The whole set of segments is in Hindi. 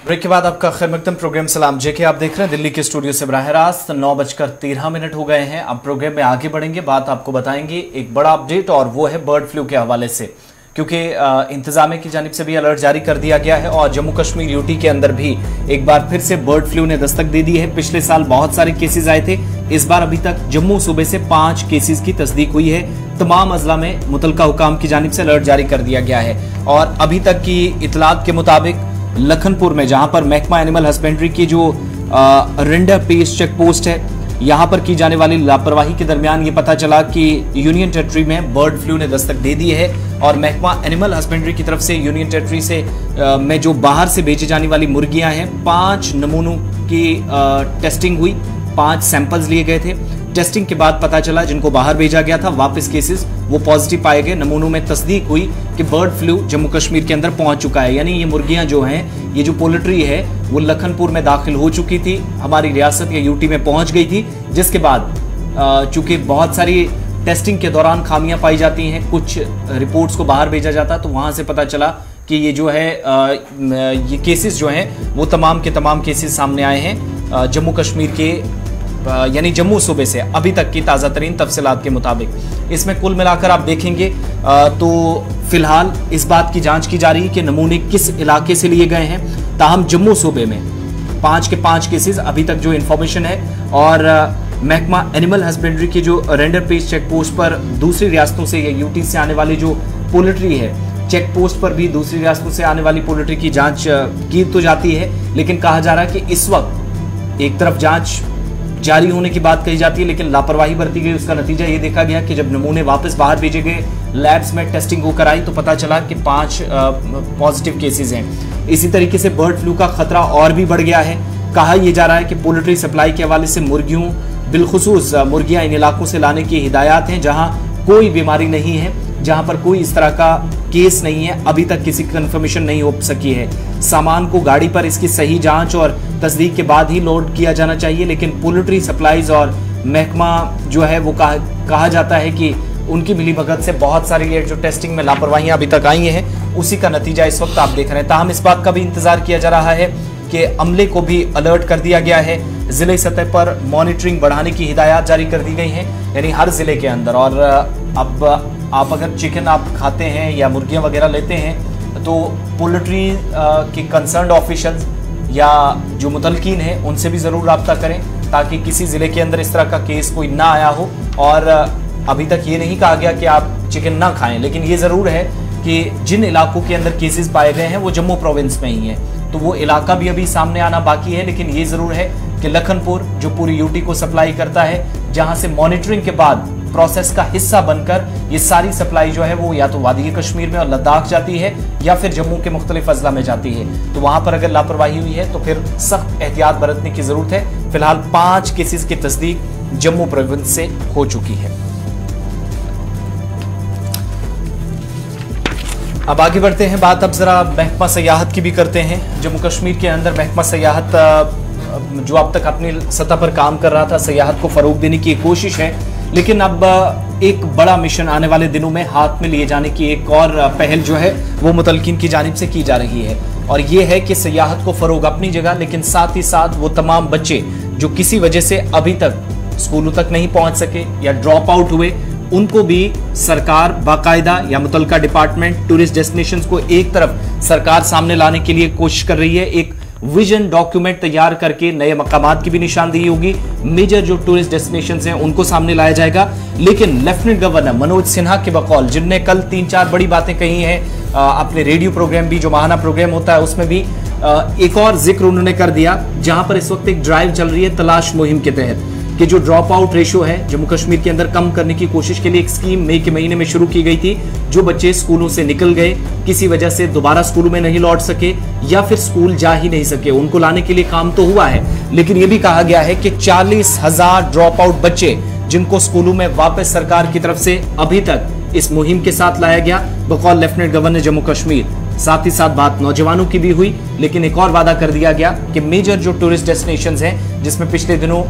ब्रेक के बाद आपका खैर मकदम प्रोग्राम सलाम जेके आप देख रहे हैं दिल्ली के स्टूडियो से बराह रास्त 9:13 हो गए हैं। अब प्रोग्राम में आगे बढ़ेंगे, बात आपको बताएंगे एक बड़ा अपडेट और वो है बर्ड फ्लू के हवाले से, क्योंकि इंतजामिया की जानिब से भी अलर्ट जारी कर दिया गया है और जम्मू कश्मीर यूटी के अंदर भी एक बार फिर से बर्ड फ्लू ने दस्तक दे दी है। पिछले साल बहुत सारे केसेस आए थे, इस बार अभी तक जम्मू सूबे से 5 केसेस की तस्दीक हुई है। तमाम अजला में मुतलका हुकाम की जानिब से अलर्ट जारी कर दिया गया है और अभी तक की इतलात के मुताबिक लखनपुर में, जहां पर महकमा एनिमल हस्बेंड्री की जो रेंडर पेस चेक पोस्ट है, यहां पर की जाने वाली लापरवाही के दरमियान ये पता चला कि यूनियन टेरिटरी में बर्ड फ्लू ने दस्तक दे दी है और महकमा एनिमल हस्बेंड्री की तरफ से यूनियन टेरिटरी से में जो बाहर से बेची जाने वाली मुर्गियां हैं, 5 नमूनों की टेस्टिंग हुई, 5 सैंपल्स लिए गए थे। टेस्टिंग के बाद पता चला जिनको बाहर भेजा गया था वापस केसेस वो पॉजिटिव पाए गए। नमूनों में तस्दीक हुई कि बर्ड फ्लू जम्मू कश्मीर के अंदर पहुंच चुका है, यानी ये मुर्गियां जो हैं, ये जो पोल्ट्री है वो लखनपुर में दाखिल हो चुकी थी, हमारी रियासत या यूटी में पहुंच गई थी, जिसके बाद चूंकि बहुत सारी टेस्टिंग के दौरान खामियां पाई जाती हैं, कुछ रिपोर्ट्स को बाहर भेजा जाता, तो वहां से पता चला कि ये जो है ये केसेस जो हैं वो तमाम के तमाम केसेस सामने आए हैं जम्मू कश्मीर के यानी जम्मू सूबे से अभी तक की ताज़ा तरीन तफसीलात के मुताबिक। इसमें कुल मिलाकर आप देखेंगे तो फिलहाल इस बात की जांच की जा रही है कि नमूने किस इलाके से लिए गए हैं। ताहम जम्मू सूबे में 5 के 5 केसेस अभी तक जो इंफॉर्मेशन है और महकमा एनिमल हस्बेंड्री की जो रेंडर पेस चेक पोस्ट पर दूसरी रियासतों से या यूटी से आने वाली जो पोल्ट्री है, चेक पोस्ट पर भी दूसरी रियासतों से आने वाली पोल्ट्री की जांच की तो जाती है, लेकिन कहा जा रहा है कि इस वक्त एक तरफ जांच जारी होने की बात कही जाती है लेकिन लापरवाही बरती गई। उसका नतीजा ये देखा गया कि जब नमूने वापस बाहर भेजे गए, लैब्स में टेस्टिंग होकर आई तो पता चला कि 5 पॉजिटिव केसेस हैं। इसी तरीके से बर्ड फ्लू का खतरा और भी बढ़ गया है। कहा यह जा रहा है कि पोल्ट्री सप्लाई के हवाले से मुर्गियों, बिलखुसूस मुर्गियां इन इलाकों से लाने की हिदायत हैं जहां कोई बीमारी नहीं है, जहां पर कोई इस तरह का केस नहीं है, अभी तक किसी कंफर्मेशन नहीं हो सकी है। सामान को गाड़ी पर इसकी सही जांच और तस्दीक के बाद ही लोड किया जाना चाहिए, लेकिन पोल्ट्री सप्लाईज और महकमा जो है वो कहा जाता है कि उनकी मिलीभगत से बहुत सारी ये जो टेस्टिंग में लापरवाहियां अभी तक आई हैं, उसी का नतीजा इस वक्त आप देख रहे हैं। ताहम इस बात का भी इंतजार किया जा रहा है कि अमले को भी अलर्ट कर दिया गया है, जिले सतह पर मॉनिटरिंग बढ़ाने की हिदायत जारी कर दी गई हैं, यानी हर जिले के अंदर। और अब आप अगर चिकन आप खाते हैं या मुर्गियां वगैरह लेते हैं तो पोल्ट्री की कंसर्न्ड ऑफिशियल्स या जो मुतलकीन हैं उनसे भी ज़रूर रब्ता करें ताकि किसी ज़िले के अंदर इस तरह का केस कोई ना आया हो। और अभी तक ये नहीं कहा गया कि आप चिकन ना खाएं, लेकिन ये ज़रूर है कि जिन इलाकों के अंदर केसेस पाए गए हैं वो जम्मू प्रोविंस में ही है, तो वो इलाका भी अभी सामने आना बाकी है। लेकिन ये ज़रूर है कि लखनपुर जो पूरी यूटी को सप्लाई करता है, जहाँ से मॉनिटरिंग के बाद प्रोसेस का हिस्सा बनकर ये सारी सप्लाई जो है वो या तो वादी कश्मीर में और लद्दाख जाती है या फिर जम्मू के मुख्तलिफ अजला में जाती है, तो वहां पर अगर लापरवाही हुई है तो फिर सख्त एहतियात बरतने की जरूरत है। फिलहाल 5 केसेस की तस्दीक जम्मू प्रोविंस से हो चुकी है। अब आगे बढ़ते हैं, बात अब जरा महकमा सयाहत की भी करते हैं। जम्मू कश्मीर के अंदर महकमा सयाहत जो अब तक अपनी सतह पर काम कर रहा था, सयाहत को फरोग देने की कोशिश है, लेकिन अब एक बड़ा मिशन आने वाले दिनों में हाथ में लिए जाने की एक और पहल जो है वो मुतलकिन की जानिब से की जा रही है, और ये है कि सयाहत को फरोग अपनी जगह, लेकिन साथ ही साथ वो तमाम बच्चे जो किसी वजह से अभी तक स्कूलों तक नहीं पहुंच सके या ड्रॉप आउट हुए, उनको भी सरकार बाकायदा या मुतलका डिपार्टमेंट टूरिस्ट डेस्टिनेशंस को एक तरफ सरकार सामने लाने के लिए कोशिश कर रही है। एक विजन डॉक्यूमेंट तैयार करके नए मकामात की भी निशानदेही होगी, मेजर जो टूरिस्ट डेस्टिनेशंस हैं उनको सामने लाया जाएगा। लेकिन लेफ्टिनेंट गवर्नर मनोज सिन्हा के बकौल, जिनने कल 3-4 बड़ी बातें कही हैं अपने रेडियो प्रोग्राम भी, जो माहाना प्रोग्राम होता है उसमें भी एक और जिक्र उन्होंने कर दिया, जहां पर इस वक्त एक ड्राइव चल रही है तलाश मुहिम के तहत कि जो ड्रॉप आउट रेशो है जम्मू कश्मीर के अंदर कम करने की कोशिश के लिए एक स्कीम मई के महीने में शुरू की गई थी। जो बच्चे स्कूलों से निकल गए, किसी वजह से दोबारा स्कूलों में नहीं लौट सके या फिर स्कूल जा ही नहीं सके, उनको लाने के लिए काम तो हुआ है, लेकिन यह भी कहा गया है कि 40,000 ड्रॉप आउट बच्चे जिनको स्कूलों में वापस सरकार की तरफ से अभी तक इस मुहिम के साथ लाया गया बकौल लेफ्टिनेंट गवर्नर जम्मू कश्मीर। साथ ही साथ बात नौजवानों की भी हुई, लेकिन एक और वादा कर दिया गया कि मेजर जो टूरिस्ट डेस्टिनेशंस हैं, जिसमें पिछले दिनों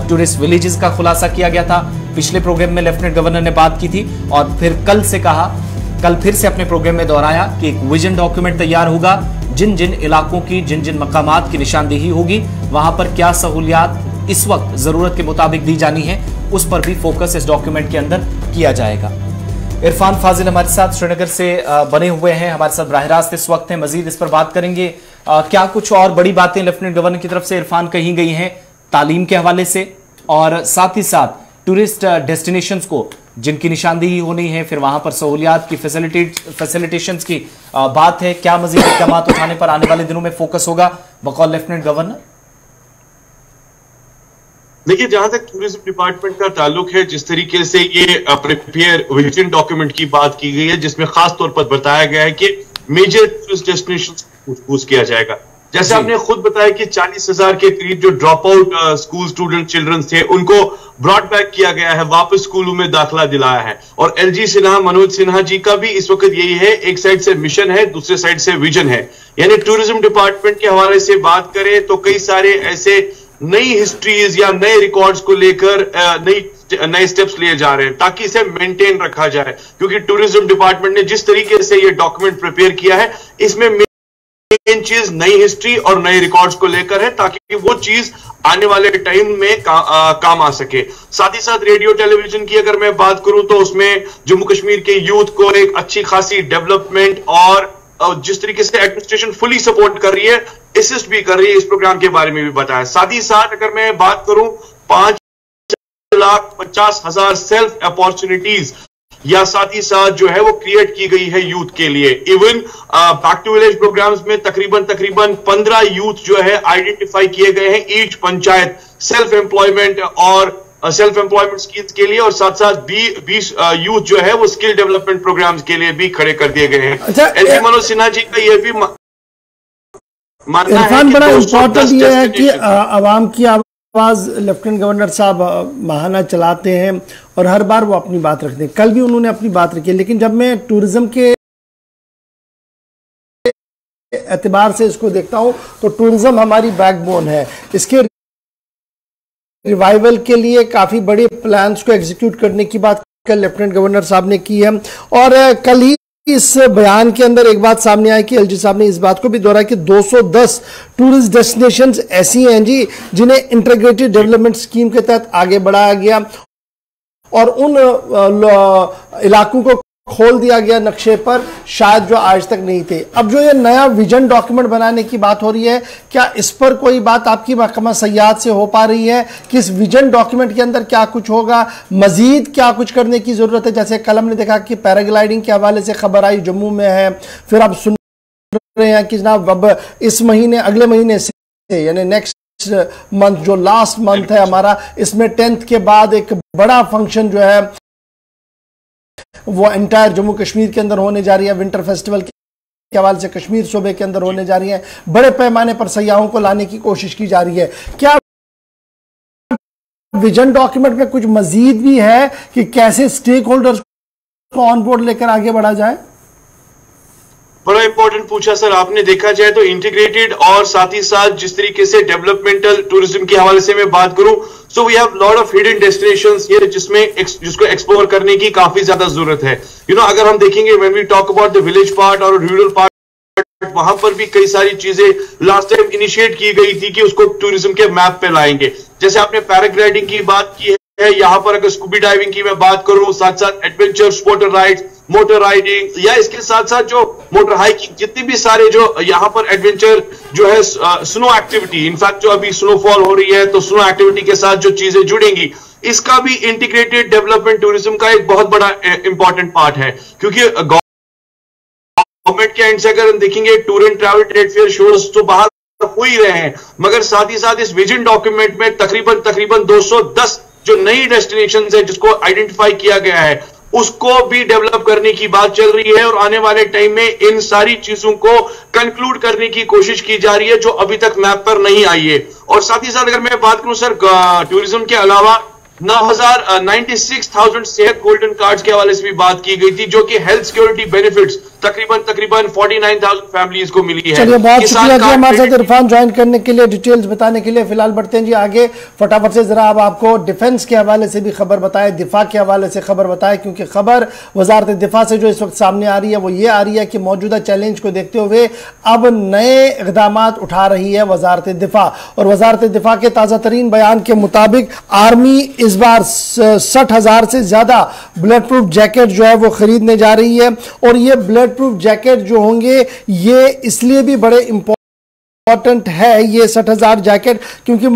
टूरिस्ट विलेजेस का खुलासा किया गया था, पिछले प्रोग्राम में लेफ्टिनेंट गवर्नर ने बात की थी और फिर कल फिर से अपने प्रोग्राम में दोहराया कि एक विजन डॉक्यूमेंट तैयार होगा जिन जिन इलाकों की, जिन जिन मकामात की निशानदेही होगी, वहां पर क्या सहूलियात इस वक्त जरूरत के मुताबिक दी जानी है, उस पर भी फोकस इस डॉक्यूमेंट के अंदर किया जाएगा। इरफान फाजिल हमारे साथ श्रीनगर से बने हुए हैं, हमारे साथ बराह रास्त इस वक्त हैं, मजीद इस पर बात करेंगे। क्या कुछ और बड़ी बातें लेफ्टिनेंट गवर्नर की तरफ से इरफान कही गई हैं तालीम के हवाले से, और साथ ही साथ टूरिस्ट डेस्टिनेशंस को जिनकी निशानदेही होनी है, फिर वहां पर सहूलियात की फैसिलिटेशंस की बात है, क्या मजीद इक़दाम उठाने पर आने वाले दिनों में फोकस होगा बकौल लेफ्टिनेंट गवर्नर? देखिए, जहां तक टूरिज्म डिपार्टमेंट का ताल्लुक है, जिस तरीके से ये प्रिपेयर विजन डॉक्यूमेंट की बात की गई है, जिसमें खास तौर पर बताया गया है कि मेजर टूरिस्ट डेस्टिनेशन पूछ किया जाएगा। जैसे आपने खुद बताया कि 40,000 के करीब जो drop out school student children थे, उनको ब्रॉड बैक किया गया है, वापस स्कूलों में दाखिला दिलाया है। और एलजी सिन्हा, मनोज सिन्हा जी का भी इस वक्त यही है, एक साइड से मिशन है, दूसरे साइड से विजन है। यानी टूरिज्म डिपार्टमेंट के हवाले से बात करें तो कई सारे ऐसे नई हिस्ट्रीज या नए रिकॉर्ड्स को लेकर नए स्टेप्स लिए जा रहे हैं ताकि इसे मेंटेन रखा जाए, क्योंकि टूरिज्म डिपार्टमेंट ने जिस तरीके से ये डॉक्यूमेंट प्रिपेयर किया है, इसमें मेन चीज नई हिस्ट्री और नए रिकॉर्ड्स को लेकर है ताकि वो चीज आने वाले टाइम में काम आ सके। साथ ही साथ रेडियो टेलीविजन की अगर मैं बात करूं तो उसमें जम्मू कश्मीर के यूथ को एक अच्छी खासी डेवलपमेंट और जिस तरीके से एडमिनिस्ट्रेशन फुली सपोर्ट कर रही है, असिस्ट भी कर रही है, इस प्रोग्राम के बारे में भी बताया। साथ ही साथ अगर मैं बात करूं 5,50,000 सेल्फ अपॉर्चुनिटीज या साथ ही साथ जो है वो क्रिएट की गई है यूथ के लिए। Even back to village programmes में तकरीबन 15 यूथ जो है आइडेंटिफाई किए गए हैं ईच पंचायत सेल्फ एम्प्लॉयमेंट और सेल्फ एम्प्लॉयमेंट स्कीम्स के लिए, और साथ साथ 20 यूथ जो है वो स्किल डेवलपमेंट प्रोग्राम्स के लिए भी खड़े कर दिए गए हैं। एलजी मनोज सिन्हा जी का यह भी मानना है कि बड़ा इंपॉर्टेंट यह है कि आवाम की आवाज लेफ्टिनेंट गवर्नर साहब माहाना चलाते हैं और हर बार वो अपनी बात रखते हैं। कल भी उन्होंने अपनी बात रखी, लेकिन जब मैं टूरिज्म के एतबार से इसको देखता हूं तो टूरिज्म हमारी बैकबोन है। इसके रिवाइवल के लिए काफी बड़े प्लान्स को एग्जीक्यूट करने की बात कल लेफ्टिनेंट गवर्नर साहब ने की है, और कल ही इस बयान के अंदर एक बात सामने आई कि एलजी साहब ने इस बात को भी दोहराया कि 210 टूरिस्ट डेस्टिनेशंस ऐसी हैं जी जिन्हें इंटीग्रेटेड डेवलपमेंट स्कीम के तहत आगे बढ़ाया गया और उन इलाकों को खोल दिया गया नक्शे पर, शायद जो आज तक नहीं थे। अब जो ये नया विजन डॉक्यूमेंट बनाने की बात हो रही है, क्या इस पर कोई बात आपकी महकमा सयाहत से हो पा रही है कि इस विजन डॉक्यूमेंट के अंदर क्या कुछ होगा, मजीद क्या कुछ करने की जरूरत है? जैसे कल हमने देखा कि पैराग्लाइडिंग के हवाले से खबर आई जम्मू में है, फिर अब सुन रहे हैं कि जनाब अब इस महीने, अगले महीने से यानी नेक्स्ट मंथ जो लास्ट मंथ है हमारा, इसमें 10th के बाद एक बड़ा फंक्शन जो है वो एंटायर जम्मू कश्मीर के अंदर होने जा रही है। विंटर फेस्टिवल के हवाले से कश्मीर सूबे के अंदर होने जा रही है, बड़े पैमाने पर सयाहों को लाने की कोशिश की जा रही है। क्या विजन डॉक्यूमेंट में कुछ मजीद भी है कि कैसे स्टेक होल्डर्स को ऑन बोर्ड लेकर आगे बढ़ा जाए? बड़ा इंपॉर्टेंट पूछा सर आपने। देखा जाए तो इंटीग्रेटेड और साथ ही साथ जिस तरीके से डेवलपमेंटल टूरिज्म के हवाले से मैं बात करूं, so we have lot of hidden destinations here जिसको एक्सप्लोर करने की काफी ज्यादा जरूरत है। अगर हम देखेंगे when we talk about the village part और रूरल पार्ट, वहां पर भी कई सारी चीजें लास्ट टाइम इनिशिएट की गई थी कि उसको टूरिज्म के मैप पे लाएंगे। जैसे आपने पैराग्लाइडिंग की बात की है, यहां पर अगर स्कूबी डाइविंग की मैं बात करूं, साथ साथ adventure Sportster rides, motor riding, या इसके साथ साथ जो मोटर हाइकिंग, जितने भी सारे जो यहाँ पर एडवेंचर जो है, स्नो एक्टिविटी, इनफैक्ट जो अभी स्नोफॉल हो रही है तो स्नो एक्टिविटी के साथ जो चीजें जुड़ेंगी, इसका भी इंटीग्रेटेड डेवलपमेंट टूरिज्म का एक बहुत बड़ा इंपॉर्टेंट पार्ट है। क्योंकि गवर्नमेंट के एंड से अगर हम देखेंगे tour and travel trade fair shows तो बाहर हो ही रहे हैं, मगर साथ ही साथ इस विजन डॉक्यूमेंट में तकरीबन 210 जो नई डेस्टिनेशन है जिसको आइडेंटिफाई किया गया है, उसको भी डेवलप करने की बात चल रही है और आने वाले टाइम में इन सारी चीजों को कंक्लूड करने की कोशिश की जा रही है जो अभी तक मैप पर नहीं आई है। और साथ ही साथ अगर मैं बात करूं सर, टूरिज्म के अलावा 96,000 सेहत गोल्डन कार्ड्स के हवाले से भी बात की गई थी, जो कि हेल्थ सिक्योरिटी बेनिफिट्स तकरीबन 49,000 फैमिलीज को मिली है। चलिए, बहुत शुक्रिया जी हमारे साथ इरफान ज्वाइन करने के लिए, डिटेल्स बताने के लिए। फिलहाल बढ़ते हैं जी आगे फटाफट से। जरा अब आपको डिफेंस के हवाले से भी खबर बताए, दिफा के हवाले से खबर बताए, क्योंकि खबर वजारत दिफा से जो इस वक्त सामने आ रही है वो ये आ रही है कि मौजूदा चैलेंज को देखते हुए अब नए इकदाम उठा रही है वजारत दिफा। और वजारत दिफा के ताज़ा तरीन बयान के मुताबिक आर्मी इस बार 60,000 से ज्यादा बुलेट प्रूफ जैकेट जो है वो खरीदने जा रही है। और ये बुलेट प्रूफ जैकेट जो होंगे ये इसलिए भी बड़े इंपॉर्टेंट है, ये 60,000 जैकेट, क्योंकि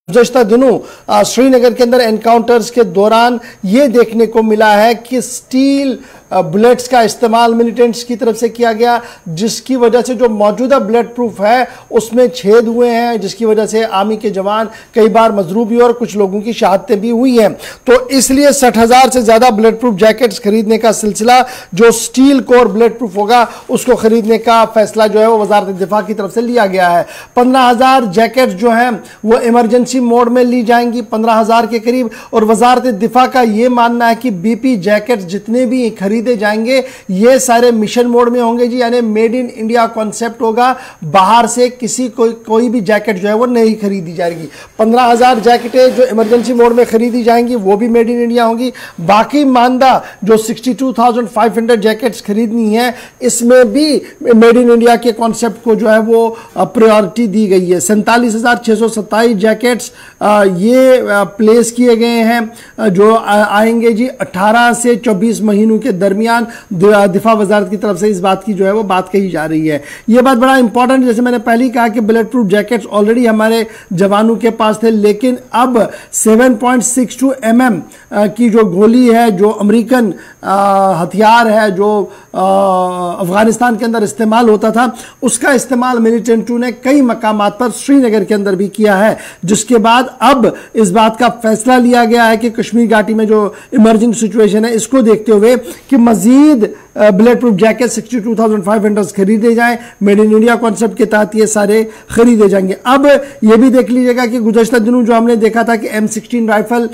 गुज़श्ता दिनों श्रीनगर के अंदर एनकाउंटर्स के दौरान ये देखने को मिला है कि स्टील बुलेट्स का इस्तेमाल मिलिटेंट्स की तरफ से किया गया, जिसकी वजह से जो मौजूदा बुलेट प्रूफ है उसमें छेद हुए हैं, जिसकी वजह से आर्मी के जवान कई बार मजरूब भी और कुछ लोगों की शहादतें भी हुई हैं। तो इसलिए 60,000 से ज़्यादा बुलेट प्रूफ जैकेट्स खरीदने का सिलसिला जो स्टील कोर बुलेट प्रूफ होगा उसको खरीदने का फैसला जो है वो वजारत दिफा की तरफ से लिया गया है। 15,000 जैकेट्स जो हैं वो इमरजेंसी मोड में ली जाएंगी, 15,000 के करीब। और वजारत दिफा का ये मानना है कि बीपी जैकेट्स जितने भी खरीदे जाएंगे ये सारे मिशन मोड में होंगे जी, यानी मेड इन इंडिया कॉन्सेप्ट होगा, बाहर से किसी कोई भी जैकेट जो है वो नहीं खरीदी जाएगी। 15,000 जैकेटें जो इमरजेंसी मोड में खरीदी जाएंगी वो भी मेड इन इंडिया होंगी। बाकी मानदा जो 62,500 जैकेट्स खरीदनी है इसमें भी मेड इन इंडिया के कॉन्सेप्ट को जो है वो प्रायोरिटी दी गई है। 47,627 जैकेट्स ये प्लेस किए गए हैं जो आएंगे जी 18 से 24 महीनों के दरमियान। दिफा वजारत की तरफ से इस बात की जो है वो बात कही जा रही है। ये बात बड़ा इंपॉर्टेंट, जैसे मैंने पहले ही कहा कि बुलेट प्रूफ जैकेट्स ऑलरेडी हमारे जवानों के पास थे, लेकिन अब 7.62 mm की जो गोली है, जो अमेरिकन हथियार है जो अफगानिस्तान के अंदर इस्तेमाल होता था, उसका इस्तेमाल मिलिटेंटों ने कई मकामात पर श्रीनगर के अंदर भी किया है। जिसके बाद अब इस बात का फैसला लिया गया है कि कश्मीर घाटी में जो इमर्जिंग सिचुएशन है इसको देखते हुए कि मजीद बुलेट प्रूफ जैकेट 62,500 खरीदे जाएं, मेड इन इंडिया कॉन्सेप्ट के तहत ये सारे खरीदे जाएंगे। अब ये भी देख लीजिएगा कि गुज़श्ता दिनों जो हमने देखा था कि M16 राइफल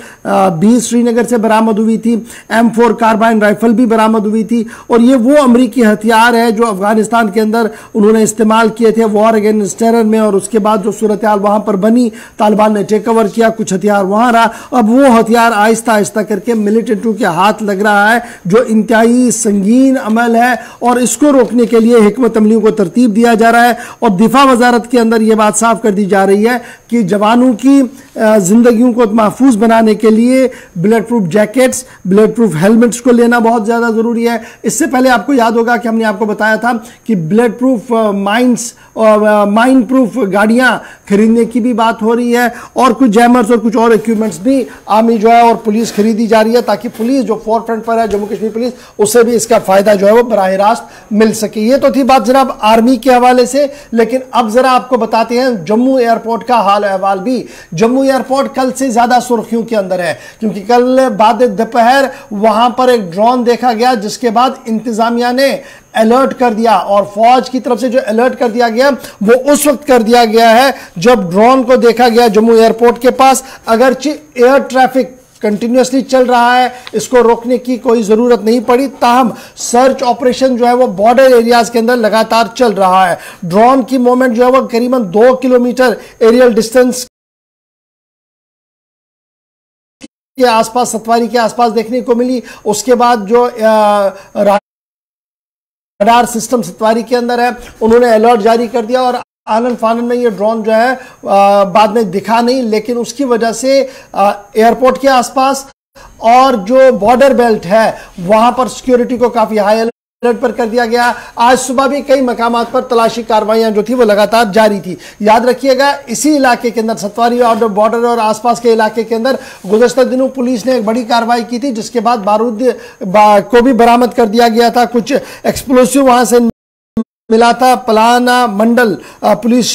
भी श्रीनगर से बरामद हुई थी, M4 कार्बाइन राइफल भी बरामद हुई थी। और ये वो अमेरिकी हथियार है जो अफगानिस्तान के अंदर उन्होंने इस्तेमाल किए थे वॉर अगेंस्ट टेरर में, और उसके बाद जो सूरत हाल वहां पर बनी, तालिबान ने टेक ओवर किया, कुछ हथियार वहां रहा। अब वो हथियार आहिस्ता आहिस्ता करके मिलिटेंटों के हाथ लग रहा है, जो इंतहाई संगीन अमल है, और इसको रोकने के लिए हिकमत अमलियों को तरतीब दिया जा रहा है। और दिफा वजारत के अंदर यह बात साफ कर दी जा रही है कि जवानों की जिंदगियों को महफूज बनाने के लिए bullet proof jackets, bullet proof helmets को लेना बहुत ज़्यादा ज़रूरी है। इससे पहले आपको याद होगा कि हमने आपको बताया था कि बुलेट प्रूफ माइंस और माइन प्रूफ गाड़ियां खरीदने की भी बात हो रही है, और कुछ जैमर्स और कुछ और इक्विपमेंट्स भी आर्मी जो है और पुलिस खरीदी जा रही है, ताकि पुलिस जो फोर फ्रंट पर है जम्मू कश्मीर पुलिस, उससे भी इसका फायदा जो है वो बराह रास्त मिल सके। ये तो थी बात जनाब आर्मी के हवाले से, लेकिन अब जरा आपको बताते हैं जम्मू एयरपोर्ट का हाल अहवाल भी। जम्मू एयरपोर्ट कल से ज्यादा सुर्खियों के अंदर है, क्योंकि कल बाद दोपहर वहां पर एक ड्रोन देखा गया, जिसके बाद इंतजामिया ने अलर्ट कर दिया, और फौज की तरफ से जो अलर्ट कर दिया गया वो उस वक्त कर दिया गया है जब ड्रोन को देखा गया जम्मू एयरपोर्ट के पास। अगरचे एयर ट्रैफिक कंटिन्यूसली चल रहा है, इसको रोकने की कोई जरूरत नहीं पड़ी, ताहम सर्च ऑपरेशन जो है वो बॉर्डर एरियाज के अंदर लगातार चल रहा है। ड्रोन की मूवमेंट जो है वो करीबन 2 किलोमीटर एरियल डिस्टेंस के आसपास, सतवारी के आसपास देखने को मिली। उसके बाद जो रडार सिस्टम सतवारी के अंदर है उन्होंने अलर्ट जारी कर दिया, और आनन फानन में ये ड्रोन जो है बाद में दिखा नहीं, लेकिन उसकी वजह से एयरपोर्ट के आसपास और जो बॉर्डर बेल्ट है वहां पर सिक्योरिटी को काफी हाई अलर्ट पर कर दिया गया। आज सुबह भी कई मकामात पर तलाशी कार्रवाइयां जो थी वो लगातार जारी थी। याद रखिएगा इसी इलाके के अंदर, सतवारी और बॉर्डर और आसपास के इलाके के अंदर गुज़श्ता दिनों पुलिस ने एक बड़ी कार्रवाई की थी, जिसके बाद बारूद को भी बरामद कर दिया गया था। कुछ एक्सप्लोसिव वहां से मिला था। पलाना मंडल पुलिस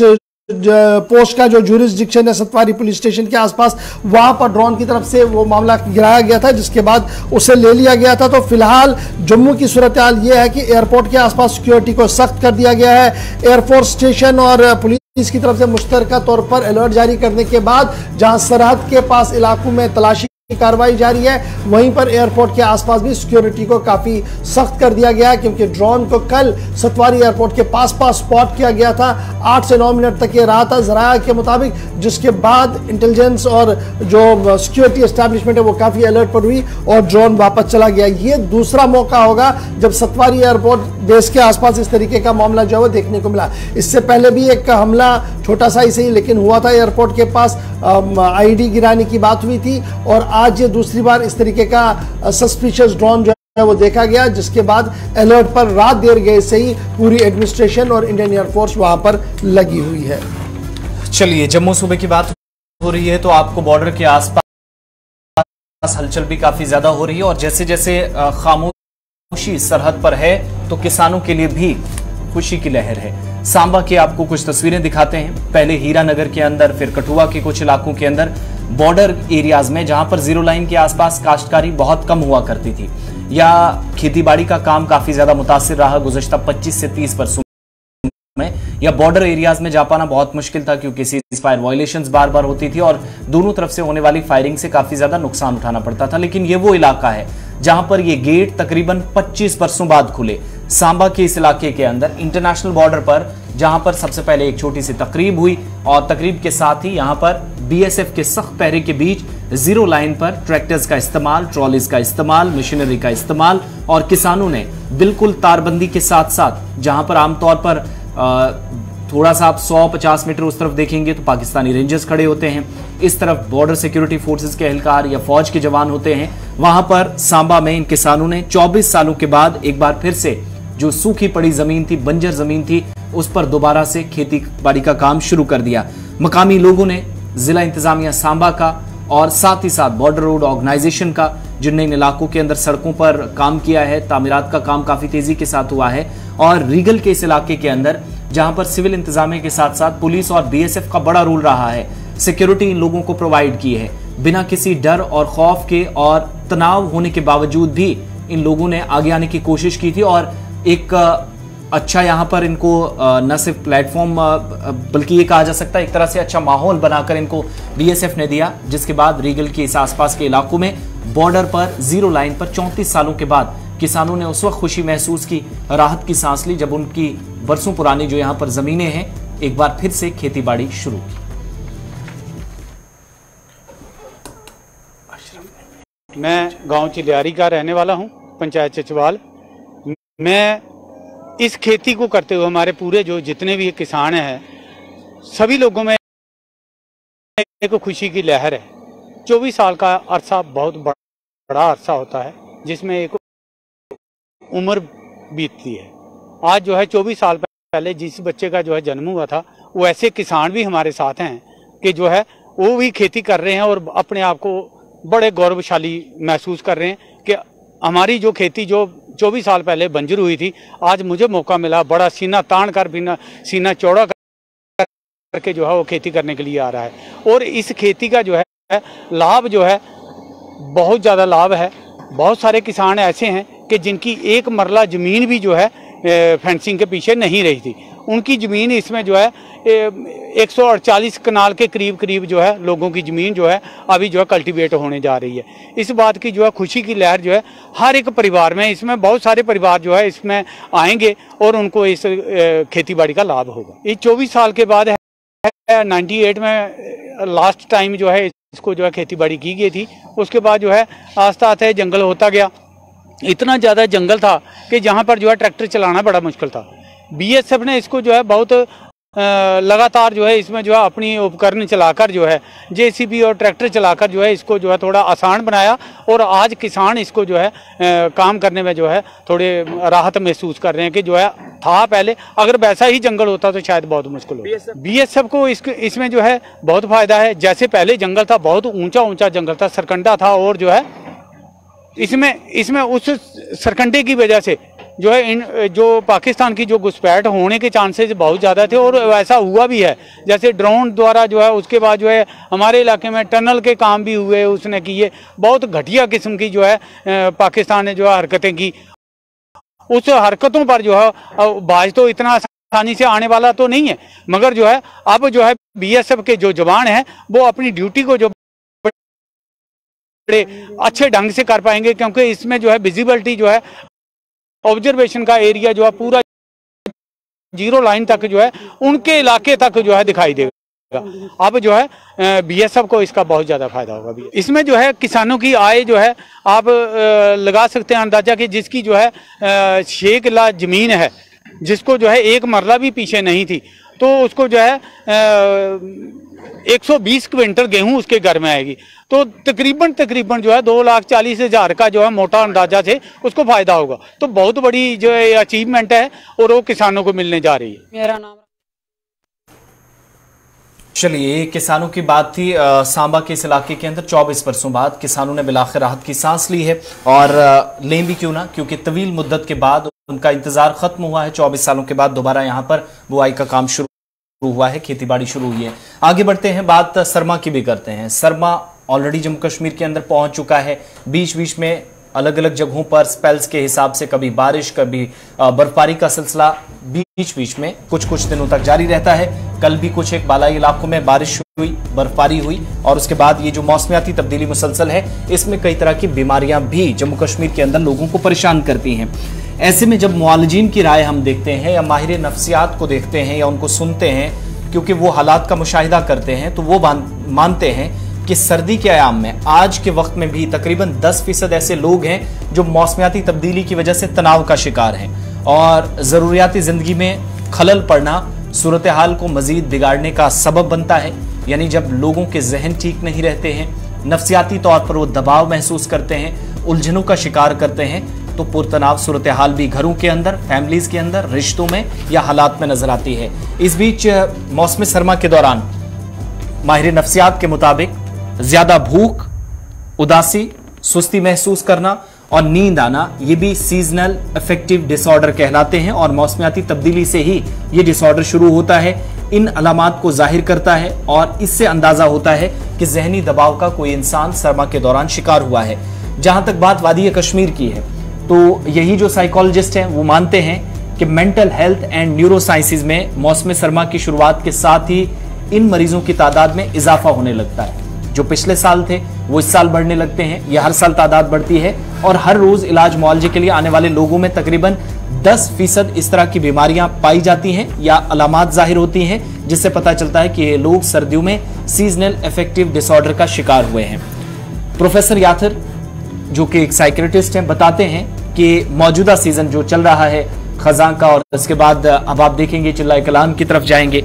पोस्ट का जो जुरिस्डिक्शन है सतवारी पुलिस स्टेशन के आसपास, वहां पर ड्रोन की तरफ से वो मामला गिराया गया था, जिसके बाद उसे ले लिया गया था। तो फिलहाल जम्मू की सूरत हाल ये है कि एयरपोर्ट के आसपास सिक्योरिटी को सख्त कर दिया गया है। एयरफोर्स स्टेशन और पुलिस की तरफ से मुश्तरका तौर पर अलर्ट जारी करने के बाद जहां सरहद के पास इलाकों में तलाशी कार्रवाई जारी है। वहीं पर एयरपोर्ट के आसपास भी सिक्योरिटी को काफी सख्त कर दिया गया, क्योंकि ड्रोन को कल सतवारी एयरपोर्ट के पास स्पॉट किया गया था। 8 से 9 मिनट तक ये रहा था जराया के मुताबिक, जिसके बाद इंटेलिजेंस और जो सिक्योरिटी एस्टैब्लिशमेंट है वो काफी अलर्ट पर हुई और ड्रोन वापस चला गया। ये दूसरा मौका होगा जब सतवारी एयरपोर्ट बेस के आसपास इस तरीके का मामला जो है वो देखने को मिला। इससे पहले भी एक हमला छोटा सा ही सही लेकिन हुआ था एयरपोर्ट के पास, आईडी गिराने की बात हुई थी, और आज ये दूसरी बार इस तरीके का सस्पिशियस ड्रोन जो है वो देखा गया, जिसके बाद अलर्ट पर रात देर गए से ही पूरी एडमिनिस्ट्रेशन और इंडियन एयरफोर्स वहां पर लगी हुई है। चलिए, जम्मू सूबे की बात हो रही है तो आपको बॉर्डर के आसपास हलचल भी काफी ज्यादा हो रही है, और जैसे जैसे खामोशी सरहद पर है तो किसानों के लिए भी खुशी की लहर है। सांबा की आपको कुछ तस्वीरें दिखाते हैं। पहले हीरानगर के अंदर, फिर कठुआ के कुछ इलाकों के अंदर बॉर्डर एरियाज में जहां पर जीरो लाइन के आसपास काश्तकारी बहुत कम हुआ करती थी या खेतीबाड़ी का काम काफी ज्यादा मुतासिर रहा गुज़श्ता 25 से 30 वर्षों में, या बॉर्डर एरियाज में जा पाना बहुत मुश्किल था क्योंकि सीज फायर वायलेशंस बार बार होती थी और दोनों तरफ से होने वाली फायरिंग से काफी ज्यादा नुकसान उठाना पड़ता था। लेकिन ये वो इलाका है जहां पर ये गेट तकरीबन 25 वर्षों बाद खुले। सांबा के इस इलाके के अंदर इंटरनेशनल बॉर्डर पर जहां पर सबसे पहले एक छोटी सी तकरीब हुई और तकरीब के साथ ही यहां पर बीएसएफ के सख्त पहरे के बीच जीरो लाइन पर ट्रैक्टर्स का इस्तेमाल, ट्रॉलीज का इस्तेमाल, मशीनरी का इस्तेमाल, और किसानों ने बिल्कुल तारबंदी के साथ साथ जहां पर आमतौर पर थोड़ा सा आप 100-50 मीटर उस तरफ देखेंगे तो पाकिस्तानी रेंजर्स खड़े होते हैं, इस तरफ बॉर्डर सिक्योरिटी फोर्सेस के एहलकार या फौज के जवान होते हैं। वहां पर सांबा में इन किसानों ने 24 सालों के बाद एक बार फिर से जो सूखी पड़ी जमीन थी, बंजर जमीन थी, उस पर दोबारा से खेती बाड़ी का काम शुरू कर दिया। मकामी लोगों ने जिला इंतजामिया सांबा का और साथ ही साथ बॉर्डर रोड ऑर्गेनाइजेशन का, जिनने इन इलाकों के अंदर सड़कों पर काम किया है, तामीरात का काम काफी तेजी के साथ हुआ है, और रीगल के इस इलाके के अंदर जहां पर सिविल इंतजामिया के साथ साथ पुलिस और बीएसएफ का बड़ा रोल रहा है, सिक्योरिटी इन लोगों को प्रोवाइड की है। बिना किसी डर और खौफ के और तनाव होने के बावजूद भी इन लोगों ने आगे आने की कोशिश की थी और एक अच्छा यहाँ पर इनको न सिर्फ प्लेटफॉर्म बल्कि ये कहा जा सकता है एक तरह से अच्छा माहौल बनाकर इनको बीएसएफ ने दिया, जिसके बाद रीगल के इस आसपास के इलाकों में बॉर्डर पर जीरो लाइन पर 34 सालों के बाद किसानों ने उस वक्त खुशी महसूस की, राहत की सांस ली, जब उनकी बरसों पुरानी जो यहाँ पर जमीनें हैं एक बार फिर से खेतीबाड़ी शुरू की। मैं गांव चिलियारी का रहने वाला हूं, पंचायत चचवाल। मैं इस खेती को करते हुए हमारे पूरे जो जितने भी किसान हैं सभी लोगों में एक खुशी की लहर है। 24 साल का अरसा बहुत बड़ा अरसा होता है जिसमें एक उम्र बीतती है। आज जो है 24 साल पहले जिस बच्चे का जो है जन्म हुआ था, वो ऐसे किसान भी हमारे साथ हैं कि जो है वो भी खेती कर रहे हैं और अपने आप को बड़े गौरवशाली महसूस कर रहे हैं कि हमारी जो खेती जो 24 साल पहले बंजर हुई थी, आज मुझे मौका मिला बड़ा सीना तान कर बिना सीना चौड़ा करके जो है वो खेती करने के लिए आ रहा है। और इस खेती का जो है लाभ जो है बहुत ज़्यादा लाभ है। बहुत सारे किसान ऐसे हैं कि जिनकी एक मरला ज़मीन भी जो है फेंसिंग के पीछे नहीं रही थी, उनकी ज़मीन इसमें जो है 148 कनाल के करीब जो है लोगों की ज़मीन जो है अभी जो है कल्टीवेट होने जा रही है। इस बात की जो है खुशी की लहर जो है हर एक परिवार में, इसमें बहुत सारे परिवार जो है इसमें आएंगे और उनको इस खेतीबाड़ी का लाभ होगा। ये 24 साल के बाद है, 98 में लास्ट टाइम जो है इसको जो है खेतीबाड़ी की गई थी। उसके बाद जो है आस्ता आस्ता जंगल होता गया, इतना ज़्यादा जंगल था कि जहाँ पर जो है ट्रैक्टर चलाना बड़ा मुश्किल था। बीएसएफ ने इसको जो है बहुत लगातार जो है इसमें जो है अपनी उपकरण चलाकर जो है जेसीबी और ट्रैक्टर चलाकर जो है इसको जो है थोड़ा आसान बनाया, और आज किसान इसको जो है काम करने में जो है थोड़े राहत महसूस कर रहे हैं कि जो है था पहले अगर वैसा ही जंगल होता तो शायद बहुत मुश्किल हो। बीएसएफ को इसमें जो है बहुत फायदा है। जैसे पहले जंगल था, बहुत ऊंचा जंगल था, सरकंडा था, और जो है इसमें उस सरकंडे की वजह से जो है जो पाकिस्तान की जो घुसपैठ होने के चांसेस बहुत ज़्यादा थे, और वैसा हुआ भी है। जैसे ड्रोन द्वारा जो है उसके बाद जो है हमारे इलाके में टनल के काम भी हुए, उसने किए। बहुत घटिया किस्म की जो है पाकिस्तान ने जो है हरकतें की। उस हरकतों पर जो है बाज तो इतना आसानी से आने वाला तो नहीं है, मगर जो है अब जो है बीएसएफ के जो जवान हैं वो अपनी ड्यूटी को जो बड़े अच्छे ढंग से कर पाएंगे, क्योंकि इसमें जो है विजिबिलिटी जो है, ऑब्जर्वेशन का एरिया जो है पूरा 0 लाइन तक जो है उनके इलाके तक जो है दिखाई देगा। अब जो है बीएसएफ को इसका बहुत ज़्यादा फायदा होगा। इसमें जो है किसानों की आय जो है आप लगा सकते हैं अंदाजा कि जिसकी जो है 6 किला ज़मीन है, जिसको जो है एक मरला भी पीछे नहीं थी, तो उसको जो है 120 क्विंटल गेहूं उसके घर में आएगी। तो तकरीबन जो है 2,40,000 का जो है मोटा अंदाजा से उसको फायदा होगा। तो बहुत बड़ी जो है अचीवमेंट है और वो किसानों को मिलने जा रही है। मेरा नाम चलिए, किसानों की बात थी। सांबा के इस इलाके के अंदर 24 वर्षों बाद किसानों ने बिलाखिर राहत की सांस ली है, और लें भी क्यों ना, क्योंकि तवील मुद्दत के बाद उनका इंतजार खत्म हुआ है। 24 सालों के बाद दोबारा यहां पर बुआई का काम शुरू हुआ है, खेतीबाड़ी शुरू हुई है। आगे बढ़ते हैं, बात सरमा की भी करते हैं। सरमा ऑलरेडी जम्मू कश्मीर के अंदर पहुंच चुका है। बीच बीच में अलग अलग जगहों पर स्पेल्स के हिसाब से कभी बारिश, कभी बर्फबारी का सिलसिला बीच बीच में कुछ दिनों तक जारी रहता है। कल भी कुछ एक बालाई इलाकों में बारिश हुई, बर्फबारी हुई, और उसके बाद ये जो मौसमियाती तब्दीली मुसलसल है, इसमें कई तरह की बीमारियां भी जम्मू कश्मीर के अंदर लोगों को परेशान करती हैं। ऐसे में जब मुआलिजीन की राय हम देखते हैं या माहिर नफ्सियात को देखते हैं या उनको सुनते हैं, क्योंकि वो हालात का मुशाहिदा करते हैं, तो वो मानते हैं कि सर्दी के आयाम में आज के वक्त में भी तकरीबन 10% ऐसे लोग हैं जो मौसमियाती तब्दीली की वजह से तनाव का शिकार हैं, और ज़रूरियाती ज़िंदगी में खलल पड़ना सूरत हाल को मज़ीद बिगाड़ने का सबब बनता है। यानी जब लोगों के जहन ठीक नहीं रहते हैं, नफ्सियाती तौर पर वो दबाव महसूस करते हैं, उलझनों का शिकार करते हैं, तो पुरतनाव सूरत हाल भी घरों के अंदर, फैमिलीज के अंदर, रिश्तों में या हालात में नजर आती है। इस बीच मौसम सरमा के दौरान माहिर नफ्सियात के मुताबिक ज्यादा भूख, उदासी, सुस्ती महसूस करना और नींद आना, ये भी सीजनल अफेक्टिव डिसऑर्डर कहलाते हैं, और मौसमियाती तब्दीली से ही ये डिसऑर्डर शुरू होता है। इन अलामात को जाहिर करता है और इससे अंदाजा होता है कि जहनी दबाव का कोई इंसान सरमा के दौरान शिकार हुआ है। जहां तक बात वादी कश्मीर की है, तो यही जो साइकोलॉजिस्ट हैं वो मानते हैं कि mental health and neuro sciences में मौसम सरमा की शुरुआत के साथ ही इन मरीजों की तादाद में इजाफा होने लगता है। जो पिछले साल थे वो इस साल बढ़ने लगते हैं, या हर साल तादाद बढ़ती है, और हर रोज इलाज मुआवजे के लिए आने वाले लोगों में तकरीबन 10% इस तरह की बीमारियां पाई जाती हैं या अलामात जाहिर होती हैं, जिससे पता चलता है कि ये लोग सर्दियों में सीजनल अफेक्टिव डिसऑर्डर का शिकार हुए हैं। प्रोफेसर याथिर, जो कि एक साइकियाट्रिस्ट हैं, बताते हैं कि मौजूदा सीजन जो चल रहा है खजां का, और इसके बाद अब आप देखेंगे चिल्लाए कलाम की तरफ जाएंगे,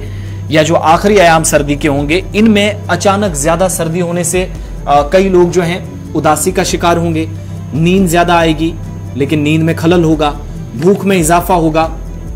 या जो आखिरी आयाम सर्दी के होंगे, इनमें अचानक ज्यादा सर्दी होने से कई लोग जो हैं उदासी का शिकार होंगे, नींद ज्यादा आएगी लेकिन नींद में खलल होगा, भूख में इजाफा होगा,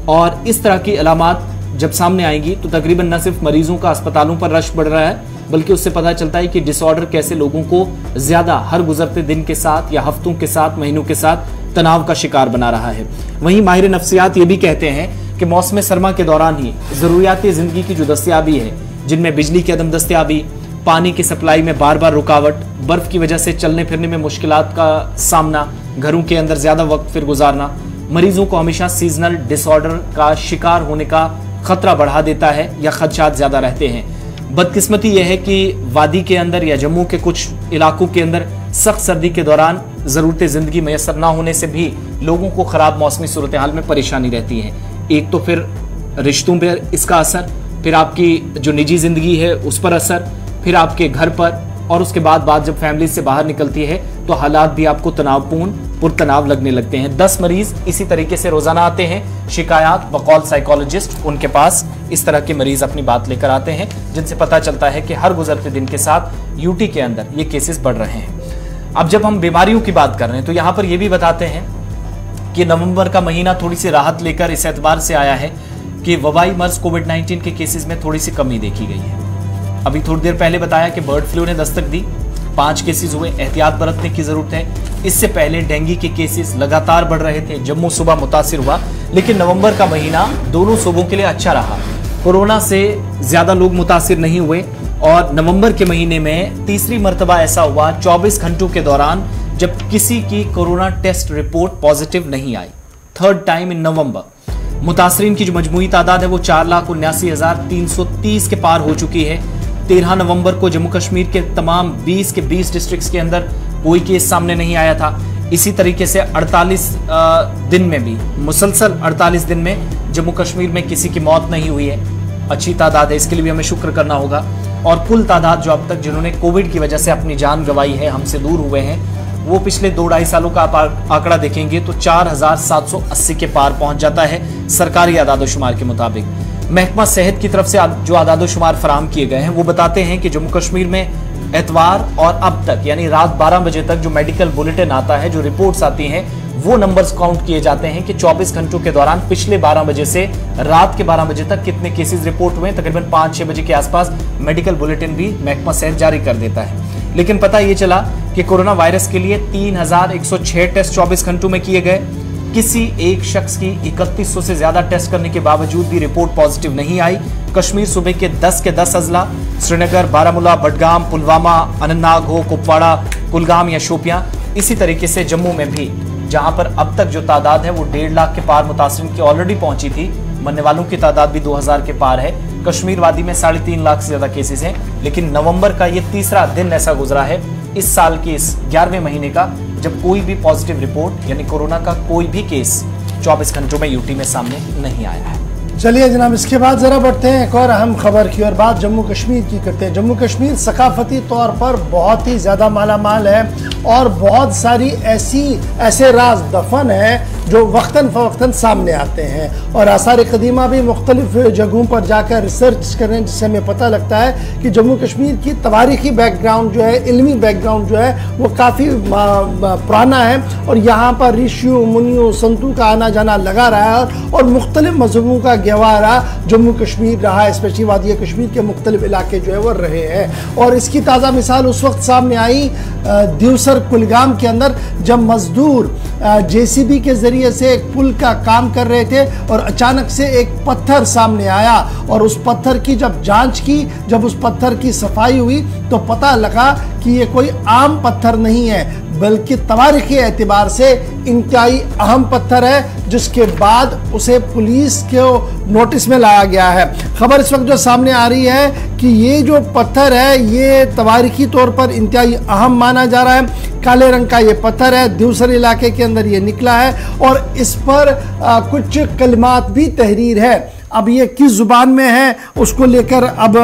और इस तरह की अलामात जब सामने आएंगी तो तकरीबन न सिर्फ मरीजों का अस्पतालों पर रश बढ़ रहा है, बल्कि उससे पता चलता है कि डिसऑर्डर कैसे लोगों को ज्यादा हर गुजरते दिन के साथ या हफ्तों के साथ, महीनों के साथ तनाव का शिकार बना रहा है। वहीं माहिर नफ्सियात ये भी कहते हैं कि मौसम सरमा के दौरान ही जरूरियात जिंदगी की जो दस्तयाबी है, जिनमें बिजली की अदम दस्तयाबी, पानी की सप्लाई में बार बार रुकावट, बर्फ की वजह से चलने फिरने में मुश्किलात का सामना, घरों के अंदर ज्यादा वक्त फिर गुजारना, मरीजों को हमेशा सीजनल डिसऑर्डर का शिकार होने का खतरा बढ़ा देता है या खदशात ज्यादा रहते हैं। बदकिस्मती यह है कि वादी के अंदर या जम्मू के कुछ इलाकों के अंदर सख्त सर्दी के दौरान ज़रूरत ज़िंदगी मैसर ना होने से भी लोगों को ख़राब मौसमी सूरत हाल में परेशानी रहती है। एक तो फिर रिश्तों पर इसका असर, फिर आपकी जो निजी ज़िंदगी है उस पर असर, फिर आपके घर पर, और उसके बाद बात जब फैमिली से बाहर निकलती है तो हालात भी आपको तनावपूर्ण, पुरतनाव लगने लगते हैं। 10 मरीज इसी तरीके से रोजाना आते हैं, शिकायत बकौल साइकोलॉजिस्ट उनके पास इस तरह के मरीज अपनी बात लेकर आते हैं, जिनसे पता चलता है कि हर गुजरते दिन के साथ यूटी के अंदर ये केसेस बढ़ रहे हैं। अब जब हम बीमारियों की बात कर रहे हैं तो यहाँ पर यह भी बताते हैं कि नवंबर का महीना थोड़ी सी राहत लेकर इस एतबार से आया है कि वबाई मर्ज कोविड-19 के केसेस में थोड़ी सी कमी देखी गई है। अभी थोड़ी देर पहले बताया कि बर्ड फ्लू ने दस्तक दी, 5 केसेस हुए, एहतियात बरतने की जरूरत है। इससे पहले डेंगू के केसेस लगातार बढ़ रहे थे, जम्मू सूबा मुतासिर हुआ, लेकिन नवंबर का महीना दोनों सूबों के लिए अच्छा रहा। कोरोना से ज्यादा लोग मुतासिर नहीं हुए, और नवंबर के महीने में तीसरी मर्तबा ऐसा हुआ 24 घंटों के दौरान जब किसी की कोरोना टेस्ट रिपोर्ट पॉजिटिव नहीं आई। 3rd टाइम इन नवंबर। मुतासरीन की जो मजमूई तादाद है वो 4,79,330 के पार हो चुकी है। 13 नवंबर को जम्मू कश्मीर के तमाम 20 डिस्ट्रिक्ट्स के अंदर कोई केस सामने नहीं आया था। इसी तरीके से 48 दिन में भी, मुसलसल 48 दिन में जम्मू कश्मीर में किसी की मौत नहीं हुई है। अच्छी तादाद है, इसके लिए भी हमें शुक्र करना होगा। और कुल तादाद जो अब तक जिन्होंने कोविड की वजह से अपनी जान गंवाई है, हमसे दूर हुए हैं, वो पिछले 2-2.5 सालों का आप आंकड़ा देखेंगे तो 4780 के पार पहुंच जाता है सरकारी आदादोशुमार के मुताबिक। महकमा सेहत की तरफ से जो आदादोशुमार फराहम किए गए हैं वो बताते हैं कि जम्मू कश्मीर में एतवार और अब तक यानी रात 12 बजे तक जो मेडिकल बुलेटिन आता है, जो रिपोर्ट्स आती हैं, वो नंबर्स काउंट किए जाते हैं कि 24 घंटों के दौरान पिछले 12 बजे से रात के 12 बजे तक कितने केसेस रिपोर्ट हुए। तकरीबन 5-6 बजे के आसपास मेडिकल बुलेटिन भी महकमा सेहत जारी कर देता है। लेकिन पता ये चला कि कोरोना वायरस के लिए 3106 टेस्ट 24 घंटों में किए गए। किसी एक शख्स की 3100 से ज्यादा टेस्ट करने के बावजूद भी रिपोर्ट पॉजिटिव नहीं आई। कश्मीर सूबे के 10 के 10 अजला, श्रीनगर, बारामूला, बडगाम, पुलवामा, अनंतनाग हो, कुपवाड़ा, कुलगाम या शोपियां, इसी तरीके से जम्मू में भी, जहां पर अब तक जो तादाद है वो 1.5 लाख के पार मुतासरीन की ऑलरेडी पहुंची थी। मरने वालों की तादाद भी 2000 के पार है। कश्मीर वादी में 3.5 लाख से ज्यादा केसेस हैं। लेकिन नवंबर का ये तीसरा दिन ऐसा गुजरा है इस साल के इस 11वें महीने का जब कोई भी पॉजिटिव रिपोर्ट यानी कोरोना का कोई भी केस 24 घंटों में यूटी में सामने नहीं आया है। चलिए जनाब, इसके बाद जरा बढ़ते हैं एक और अहम खबर की और बात जम्मू कश्मीर की करते हैं। जम्मू कश्मीर सकाफती तौर पर बहुत ही ज़्यादा मालामाल है और बहुत सारी ऐसे राज दफन है जो वक्तन फ़वक्तन सामने आते हैं और आसार कदीमा भी मुख्तलिफ जगहों पर जाकर रिसर्च करें, जिससे हमें पता लगता है कि जम्मू कश्मीर की तवारीखी बैकग्राउंड जो है, इल्मी बैकग्राउंड जो है वो काफ़ी पुराना है और यहाँ पर ऋषियों मुनियों संतों का आना जाना लगा रहा है और मुख्तलिफ मजहबों का गहवारा जम्मू कश्मीर रहा है। स्पेशली वादिया कश्मीर के मुख्तलिफ इलाके जो है वो रहे हैं और इसकी ताज़ा मिसाल उस वक्त सामने आई दिवसर कुलगाम के अंदर, जब मजदूर JCB के जरिए से एक पुल का काम कर रहे थे और अचानक से एक पत्थर सामने आया और उस पत्थर की जब जांच की, जब उस पत्थर की सफाई हुई तो पता लगा कि ये कोई आम पत्थर नहीं है बल्कि तवारीखी एतबार से इंतहाई अहम पत्थर है, जिसके बाद उसे पुलिस के नोटिस में लाया गया है। खबर इस वक्त जो सामने आ रही है कि ये जो पत्थर है ये तवारीखी तौर पर इंतहाई अहम माना जा रहा है। काले रंग का ये पत्थर है, दिवसर इलाके के अंदर ये निकला है और इस पर कुछ कलिमात भी तहरीर है। अब ये किस जुबान में है उसको लेकर अब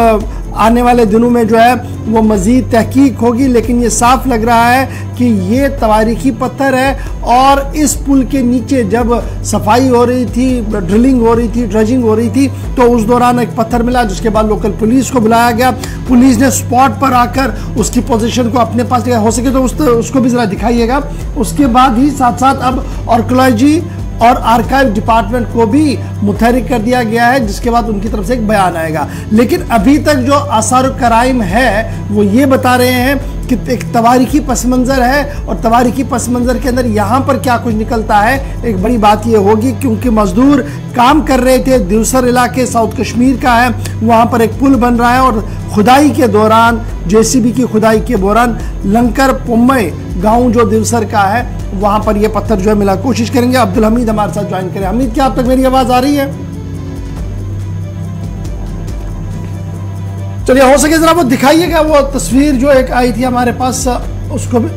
आने वाले दिनों में जो है वो मज़ीद तहकीक होगी, लेकिन ये साफ लग रहा है कि ये तवारीखी पत्थर है और इस पुल के नीचे जब सफाई हो रही थी, ड्रिलिंग हो रही थी, ड्रेजिंग हो रही थी तो उस दौरान एक पत्थर मिला, जिसके बाद लोकल पुलिस को बुलाया गया। पुलिस ने स्पॉट पर आकर उसकी पोजीशन को अपने पास लिया, हो सके तो उसको भी ज़रा दिखाइएगा। उसके बाद ही साथ साथ अब आर्कियोलॉजी और आर्काइव डिपार्टमेंट को भी मुतहरिक कर दिया गया है, जिसके बाद उनकी तरफ से एक बयान आएगा। लेकिन अभी तक जो आसार कराइम है वो ये बता रहे हैं कि एक तवारीखी पस मंज़र है और तवारीखी पस मंज़र के अंदर यहाँ पर क्या कुछ निकलता है, एक बड़ी बात ये होगी क्योंकि मजदूर काम कर रहे थे। दिवसर इलाके साउथ कश्मीर का है, वहाँ पर एक पुल बन रहा है और खुदाई के दौरान, JCB की खुदाई के दौरान लंकर पुम्मई गांव जो दिवसर का है वहाँ पर ये पत्थर जो है मिला। कोशिश करेंगे अब्दुल हमीद हमारे साथ ज्वाइन करें। हमीद, क्या आप तक मेरी आवाज़ आ रही है? चलिए, हो सके जरा वो दिखाइएगा, वो तस्वीर जो एक आई थी हमारे पास उसको भी।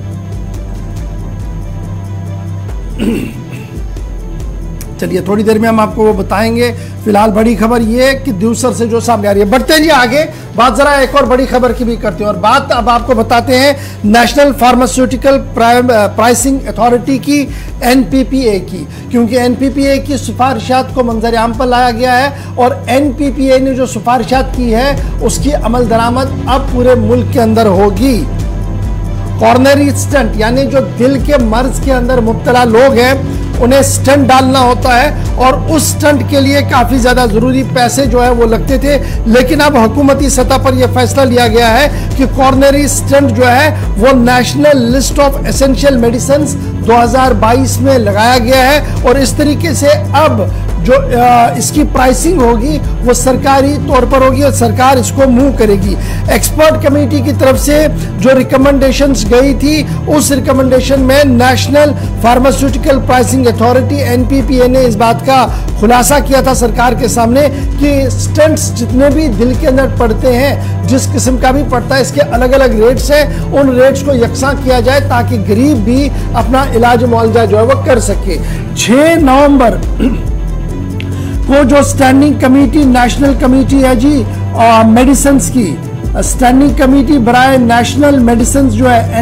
चलिए, थोड़ी देर में हम आपको वो बताएंगे। फिलहाल बड़ी खबर ये कि दिवसर से जो सामने आ रही है। बढ़ते हैं जी आगे, बात जरा एक और बड़ी खबर की भी करते हैं और बात अब आपको बताते हैं नेशनल फार्मास्यूटिकल प्राइसिंग अथॉरिटी की, NPPA की, क्योंकि NPPA की सिफारिशात को मंजर आम पर लाया गया है और NPPA ने जो सिफारिशात की है उसकी अमल दरामद अब पूरे मुल्क के अंदर होगी। कॉर्नरी स्टंट यानी जो दिल के मर्ज के अंदर मुब्तला लोग हैं उन्हें स्टंट डालना होता है और उस स्टंट के लिए काफ़ी ज़्यादा ज़रूरी पैसे जो है वो लगते थे, लेकिन अब हुकूमती सतह पर यह फैसला लिया गया है कि कॉर्नरी स्टंट जो है वो national list of essential medicine 2022 में लगाया गया है और इस तरीके से अब जो इसकी प्राइसिंग होगी वो सरकारी तौर पर होगी और सरकार इसको मूव करेगी। एक्सपर्ट कमेटी की तरफ से जो रिकमेंडेशंस गई थी उस रिकमेंडेशन में national pharmaceutical pricing authority NPPA ने इस बात का खुलासा किया था सरकार के सामने कि स्टेंट्स जितने भी दिल के अंदर पड़ते हैं, जिस किस्म का भी पड़ता है, इसके अलग अलग रेट्स हैं, उन रेट्स को यकसा किया जाए ताकि गरीब भी अपना इलाज मुआवजा जो है वो कर सके। 6 नवंबर को जो स्टैंडिंग कमेटी, नेशनल कमेटी है जी मेडिसिन की, स्टैंडिंग कमेटी बराए नेशनल मेडिसिन जो है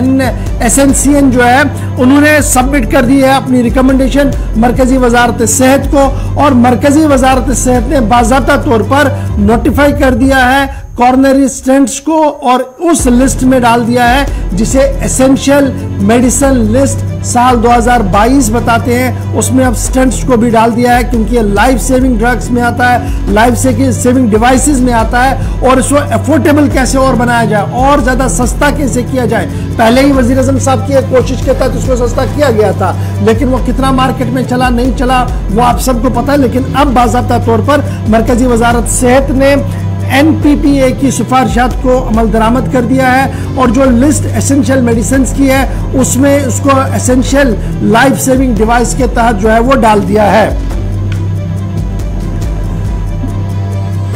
SNCN जो है, उन्होंने सबमिट कर दी है अपनी रिकमेंडेशन मरकजी वजारत सेहत को, और मरकजी वजारत सेहत ने बाज़ाब्ता तौर पर नोटिफाई कर दिया है कॉर्नरी स्टेंट्स को और उस लिस्ट में डाल दिया है जिसे एसेंशियल मेडिसिन लिस्ट साल 2022 बताते हैं, उसमें अब स्टेंट्स को भी डाल दिया है क्योंकि ये लाइफ सेविंग ड्रग्स में आता है, लाइफ सेविंग डिवाइसेस में आता है। और इसको अफोर्डेबल कैसे और बनाया जाए और ज्यादा सस्ता कैसे किया जाए। पहले ही वजीर आज़म साहब की एक कोशिश के तहत उसको सस्ता किया गया था, लेकिन वो कितना मार्केट में चला नहीं चला वो आप सबको पता है। लेकिन अब बाज़ाब्ता तौर पर मरकजी वजारत सेहत ने एनपीपीए की सिफारिशात को अमल दरामद कर दिया है और जो लिस्ट एसेंशियल मेडिसिन की है उसमें उसको एसेंशियल लाइफ सेविंग डिवाइस के तहत जो है वो डाल दिया है।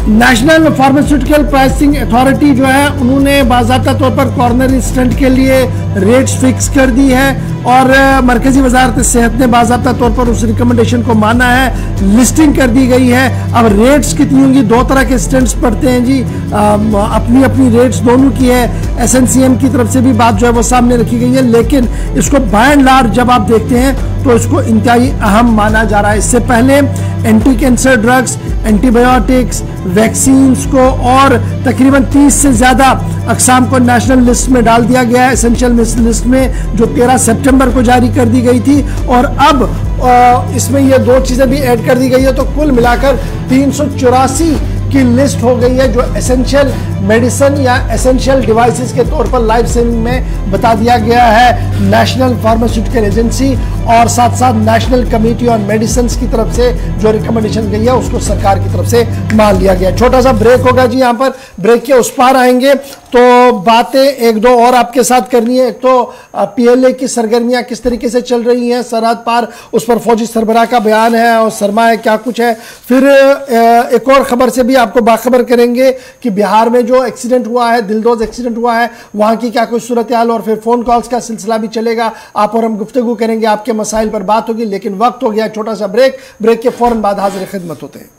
नेशनल फार्मास्यूटिकल प्राइसिंग अथॉरिटी जो है उन्होंने बाज़ाब्ता तौर पर कॉर्नरी स्टेंट के लिए रेट्स फिक्स कर दी है और मरकजी वजारत सेहत ने बाज़ाब्ता तौर पर उस रिकमेंडेशन को माना है, लिस्टिंग कर दी गई है। अब रेट्स कितनी होंगी, 2 तरह के स्टेंट्स पड़ते हैं जी, अपनी अपनी रेट्स दोनों की है। SNCM की तरफ से भी बात जो है वो सामने रखी गई है, लेकिन इसको बाय एंड लार्ज जब आप देखते हैं तो इसको इंतहाई अहम माना जा रहा है। इससे पहले anti cancer drugs, antibiotics, vaccines को और तकरीबन 30 से ज़्यादा अकसाम को नेशनल लिस्ट में डाल दिया गया है, एसेंशियल लिस्ट में, जो 13 सितंबर को जारी कर दी गई थी। और अब इसमें ये 2 चीज़ें भी ऐड कर दी गई है, तो कुल मिलाकर 384 की लिस्ट हो गई है जो एसेंशियल मेडिसिन या एसेंशियल डिवाइसेस के तौर पर लाइफ सेविंग में बता दिया गया है नेशनल फार्मास्यूटिकल एजेंसी और साथ साथ नेशनल कमेटी ऑन मेडिसिन की तरफ से जो रिकमेंडेशन गई है उसको सरकार की तरफ से मान लिया गया। छोटा सा ब्रेक होगा जी, यहाँ पर ब्रेक के उस पार आएंगे तो बातें 1-2 और आपके साथ करनी है। एक तो PLA की सरगर्मियां किस तरीके से चल रही हैं सरहद पार, उस पर फौजी सरबराह का बयान है और सरमाया क्या कुछ है। फिर एक और खबर से भी आपको बाखबर करेंगे कि बिहार में जो एक्सीडेंट हुआ है, दिलदोज एक्सीडेंट हुआ है, वहां की क्या कुछ सूरत हाल, और फिर फोन कॉल्स का सिलसिला भी चलेगा। आप और हम गुफ्तगू करेंगे, आपके मसाइल पर बात होगी। लेकिन वक्त हो गया छोटा सा ब्रेक के फौरन बाद हाजिर खिदमत होते हैं।